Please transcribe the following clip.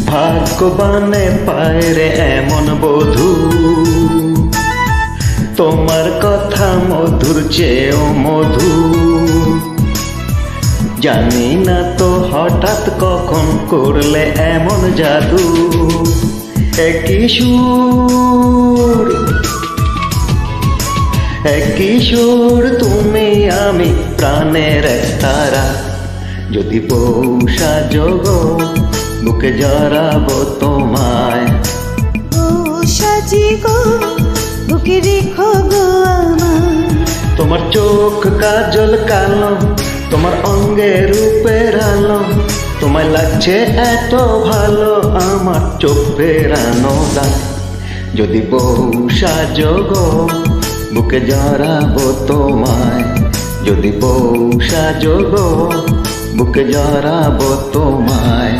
ভাগ্যবানে পায় রে এমন বধূ, তোমার কথা মধুর চেয়েও মধু। জানি না তো হঠাৎ কখন করলে এমন জাদু। একই সুর, একই সুর, তুমি আমি প্রাণের এক তারা। যদি পৌষা যোগ বুকে জড়াবো তোমায়। ও সাজি গো বুকে রেখো গো আমায়। তোমার চোখ কাজল কালো, তোমার অঙ্গে রূপের আলো, তোমায় লাগছে এত ভালো আমার চোখ ফেরানো দাগ। যদি পৌষা যোগ বুকে জড়াবো তোমায়। যদি পৌষা যোগ বুকে জড়াবো তোমায়।